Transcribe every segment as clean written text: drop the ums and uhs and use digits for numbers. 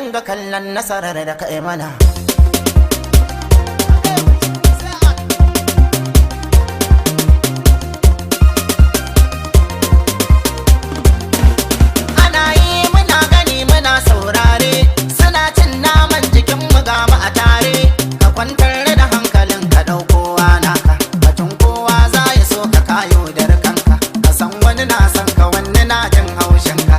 dinga kallon nasarar da ka mana. Ana yi muna gani muna saurare, suna cin naman jikin mu ga mu a tare. Ka kwantar da hankalin ka ɗaukowa naka, batun kowa za ya so ka kayo da kanka. Ka san wani na san ka, wani na jin haushin ka.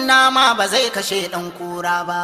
Nama ba zai kashe ɗan kura ba.